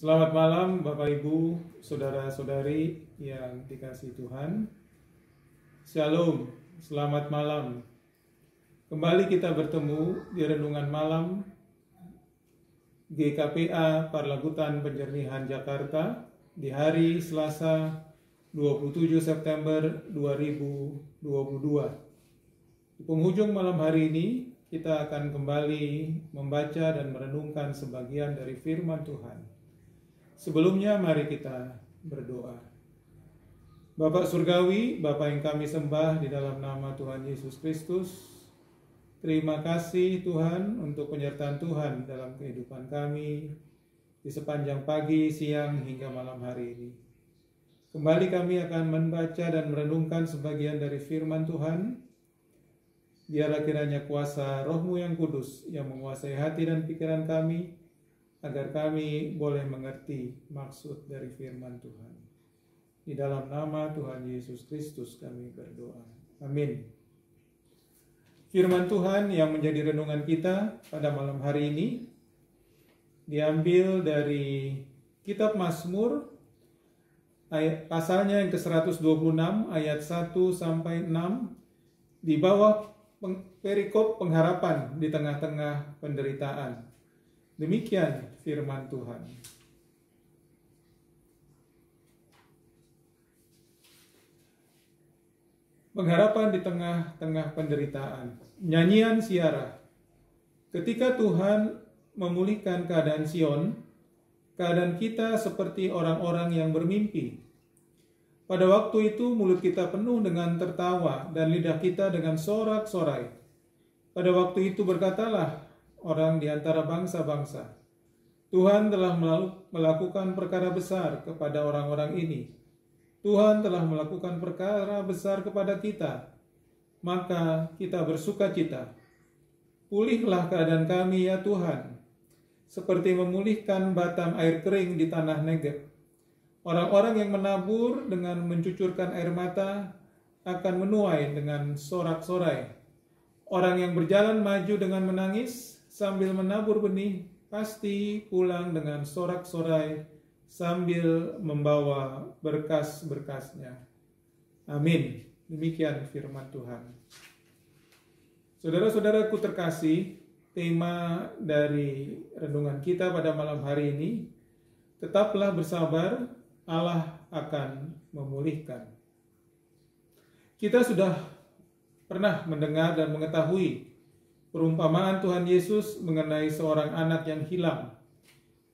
Selamat malam Bapak Ibu, Saudara-saudari yang dikasihi Tuhan. Shalom, selamat malam. Kembali kita bertemu di Renungan Malam GKPA Parlagutan Penjernihan Jakarta di hari Selasa 27 September 2022. Di penghujung malam hari ini kita akan kembali membaca dan merenungkan sebagian dari firman Tuhan. Sebelumnya mari kita berdoa. Bapak Surgawi, Bapa yang kami sembah di dalam nama Tuhan Yesus Kristus, terima kasih Tuhan untuk penyertaan Tuhan dalam kehidupan kami di sepanjang pagi, siang, hingga malam hari ini. Kembali kami akan membaca dan merenungkan sebagian dari firman Tuhan. Biarlah kiranya kuasa Roh-Mu yang kudus yang menguasai hati dan pikiran kami, agar kami boleh mengerti maksud dari firman Tuhan. Di dalam nama Tuhan Yesus Kristus kami berdoa. Amin. Firman Tuhan yang menjadi renungan kita pada malam hari ini diambil dari kitab Mazmur, pasalnya yang ke-126 ayat 1 sampai 6, di bawah perikop pengharapan di tengah-tengah penderitaan. Demikian firman Tuhan. Pengharapan di tengah-tengah penderitaan. Nyanyian Siara. Ketika Tuhan memulihkan keadaan Sion, keadaan kita seperti orang-orang yang bermimpi. Pada waktu itu mulut kita penuh dengan tertawa dan lidah kita dengan sorak-sorai. Pada waktu itu berkatalah orang di antara bangsa-bangsa, Tuhan telah melakukan perkara besar kepada orang-orang ini. Tuhan telah melakukan perkara besar kepada kita, maka kita bersuka cita. Pulihlah keadaan kami ya Tuhan, seperti memulihkan batang air kering di tanah Negeb. Orang-orang yang menabur dengan mencucurkan air mata akan menuai dengan sorak-sorai. Orang yang berjalan maju dengan menangis sambil menabur benih, pasti pulang dengan sorak-sorai sambil membawa berkas-berkasnya. Amin. Demikian firman Tuhan. Saudara-saudaraku terkasih, tema dari renungan kita pada malam hari ini, tetaplah bersabar, Allah akan memulihkan. Kita sudah pernah mendengar dan mengetahui perumpamaan Tuhan Yesus mengenai seorang anak yang hilang,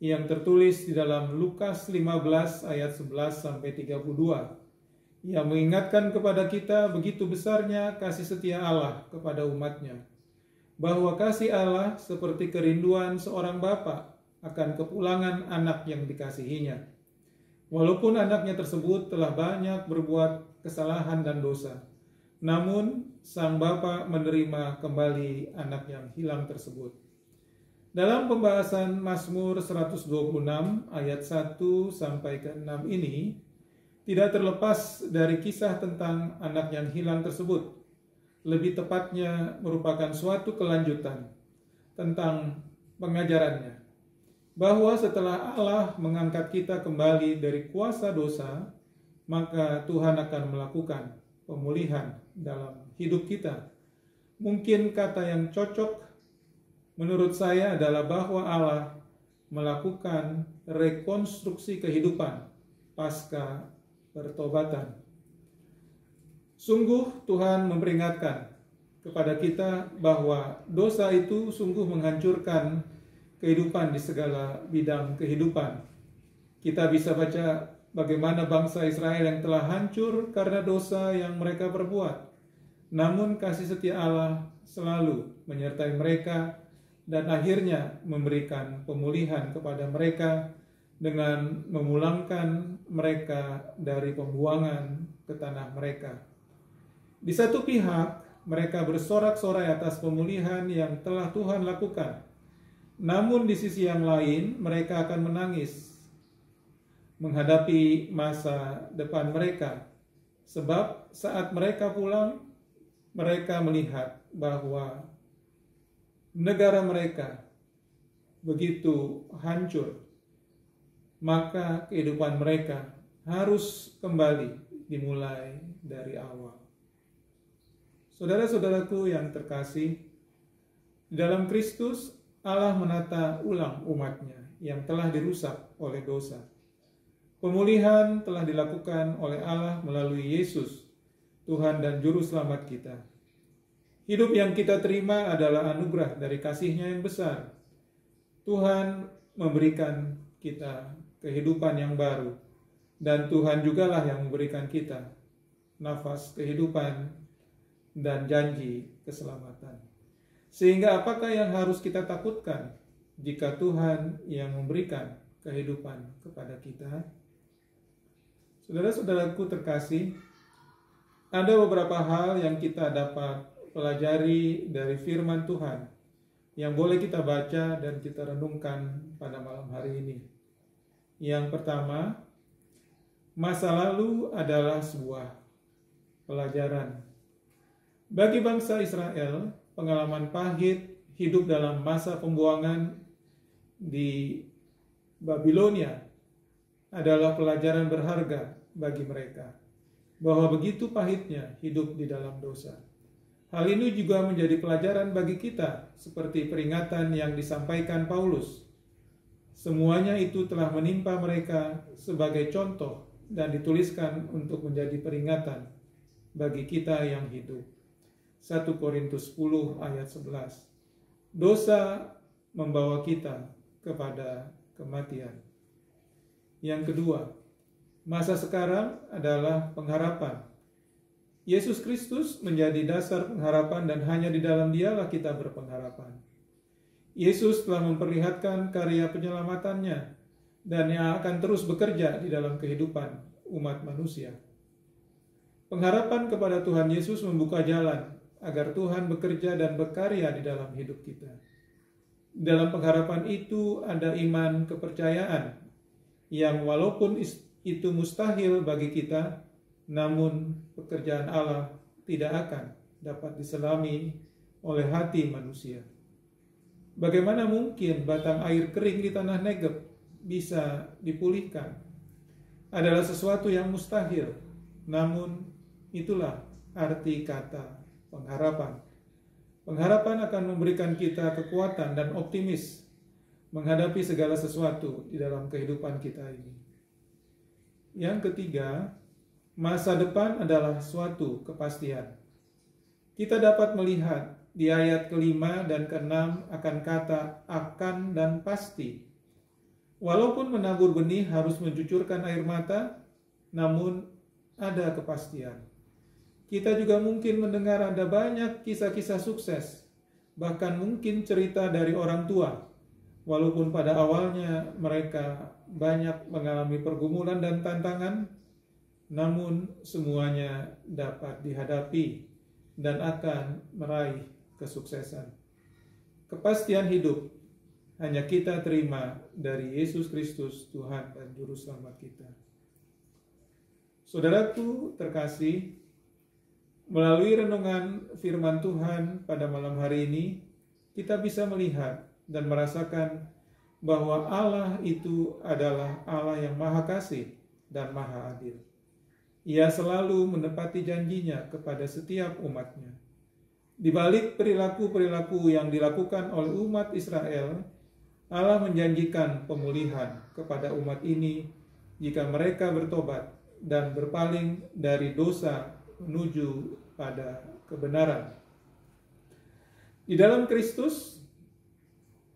yang tertulis di dalam Lukas 15 ayat 11 sampai 32, yang mengingatkan kepada kita begitu besarnya kasih setia Allah kepada umatnya, bahwa kasih Allah seperti kerinduan seorang bapa akan kepulangan anak yang dikasihinya. Walaupun anaknya tersebut telah banyak berbuat kesalahan dan dosa, namun sang bapa menerima kembali anak yang hilang tersebut. Dalam pembahasan Mazmur 126 ayat 1 sampai ke 6 ini, tidak terlepas dari kisah tentang anak yang hilang tersebut. Lebih tepatnya merupakan suatu kelanjutan tentang pengajarannya, bahwa setelah Allah mengangkat kita kembali dari kuasa dosa, maka Tuhan akan melakukan pemulihan dalam hidup kita. Mungkin kata yang cocok menurut saya adalah bahwa Allah melakukan rekonstruksi kehidupan pasca pertobatan. Sungguh Tuhan memperingatkan kepada kita bahwa dosa itu sungguh menghancurkan kehidupan di segala bidang kehidupan. Kita bisa baca bagaimana bangsa Israel yang telah hancur karena dosa yang mereka perbuat. Namun kasih setia Allah selalu menyertai mereka dan akhirnya memberikan pemulihan kepada mereka dengan memulangkan mereka dari pembuangan ke tanah mereka. Di satu pihak, mereka bersorak-sorai atas pemulihan yang telah Tuhan lakukan. Namun di sisi yang lain, mereka akan menangis menghadapi masa depan mereka. Sebab saat mereka pulang, mereka melihat bahwa negara mereka begitu hancur. maka kehidupan mereka harus kembali dimulai dari awal. Saudara-saudaraku yang terkasih, di dalam Kristus Allah menata ulang umatnya yang telah dirusak oleh dosa. Pemulihan telah dilakukan oleh Allah melalui Yesus, Tuhan dan Juru Selamat kita. Hidup yang kita terima adalah anugerah dari kasih-Nya yang besar. Tuhan memberikan kita kehidupan yang baru, dan Tuhan jugalah yang memberikan kita nafas kehidupan dan janji keselamatan. Sehingga apakah yang harus kita takutkan jika Tuhan yang memberikan kehidupan kepada kita? Saudara-saudaraku terkasih, ada beberapa hal yang kita dapat pelajari dari firman Tuhan yang boleh kita baca dan kita renungkan pada malam hari ini. Yang pertama, masa lalu adalah sebuah pelajaran. Bagi bangsa Israel, pengalaman pahit hidup dalam masa pembuangan di Babilonia adalah pelajaran berharga bagi mereka, bahwa begitu pahitnya hidup di dalam dosa. Hal ini juga menjadi pelajaran bagi kita, seperti peringatan yang disampaikan Paulus. Semuanya itu telah menimpa mereka sebagai contoh dan dituliskan untuk menjadi peringatan bagi kita yang hidup. 1 Korintus 10 ayat 11. Dosa membawa kita kepada kematian. Yang kedua, masa sekarang adalah pengharapan. Yesus Kristus menjadi dasar pengharapan dan hanya di dalam Dialah kita berpengharapan. Yesus telah memperlihatkan karya penyelamatannya dan yang akan terus bekerja di dalam kehidupan umat manusia. Pengharapan kepada Tuhan Yesus membuka jalan agar Tuhan bekerja dan berkarya di dalam hidup kita. Dalam pengharapan itu ada iman kepercayaan yang walaupun itu mustahil bagi kita, namun pekerjaan Allah tidak akan dapat diselami oleh hati manusia. Bagaimana mungkin batang air kering di tanah Negeb bisa dipulihkan? Adalah sesuatu yang mustahil, namun itulah arti kata pengharapan. Pengharapan akan memberikan kita kekuatan dan optimis menghadapi segala sesuatu di dalam kehidupan kita ini. Yang ketiga, masa depan adalah suatu kepastian. Kita dapat melihat di ayat ke-5 dan ke-6 akan kata akan dan pasti. Walaupun menabur benih harus mencucurkan air mata, namun ada kepastian. Kita juga mungkin mendengar ada banyak kisah-kisah sukses, bahkan mungkin cerita dari orang tua. Walaupun pada awalnya mereka banyak mengalami pergumulan dan tantangan, namun semuanya dapat dihadapi dan akan meraih kesuksesan. Kepastian hidup hanya kita terima dari Yesus Kristus, Tuhan dan Juru Selamat kita. Saudaraku terkasih, melalui renungan firman Tuhan pada malam hari ini, kita bisa melihat dan merasakan bahwa Allah itu adalah Allah yang Maha Kasih dan Maha Adil. Ia selalu menepati janjinya kepada setiap umatnya. Di balik perilaku-perilaku yang dilakukan oleh umat Israel, Allah menjanjikan pemulihan kepada umat ini jika mereka bertobat dan berpaling dari dosa menuju pada kebenaran. Di dalam Kristus,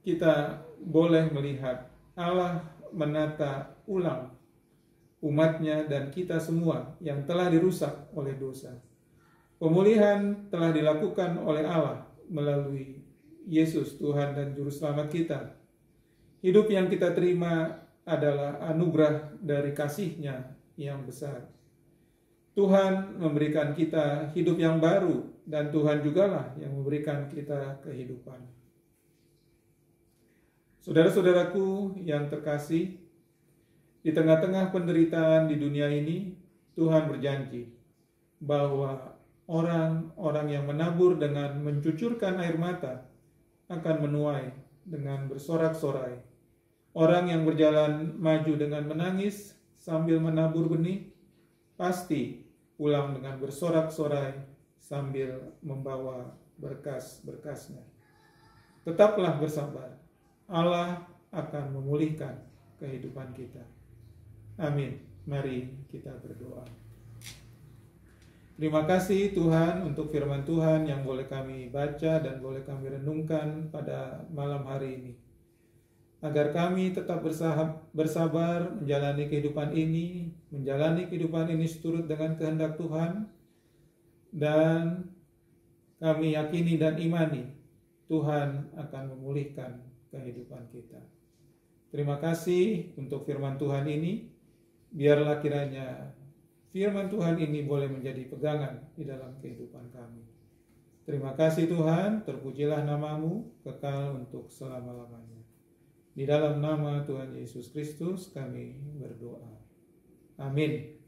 kita boleh melihat Allah menata ulang umatnya dan kita semua yang telah dirusak oleh dosa. Pemulihan telah dilakukan oleh Allah melalui Yesus, Tuhan dan Juru Selamat kita. Hidup yang kita terima adalah anugerah dari kasih-Nya yang besar. Tuhan memberikan kita hidup yang baru dan Tuhan jugalah yang memberikan kita kehidupan. Saudara-saudaraku yang terkasih, di tengah-tengah penderitaan di dunia ini, Tuhan berjanji bahwa orang-orang yang menabur dengan mencucurkan air mata akan menuai dengan bersorak-sorai. Orang yang berjalan maju dengan menangis sambil menabur benih, pasti pulang dengan bersorak-sorai sambil membawa berkas-berkasnya. Tetaplah bersabar. Allah akan memulihkan kehidupan kita. Amin. Mari kita berdoa. Terima kasih Tuhan untuk firman Tuhan yang boleh kami baca dan boleh kami renungkan pada malam hari ini. Agar kami tetap bersabar menjalani kehidupan ini seturut dengan kehendak Tuhan, dan kami yakini dan imani Tuhan akan memulihkan kehidupan kita. Terima kasih untuk firman Tuhan ini. Biarlah kiranya firman Tuhan ini boleh menjadi pegangan di dalam kehidupan kami. Terima kasih Tuhan, terpujilah namamu kekal untuk selama-lamanya. Di dalam nama Tuhan Yesus Kristus kami berdoa. Amin.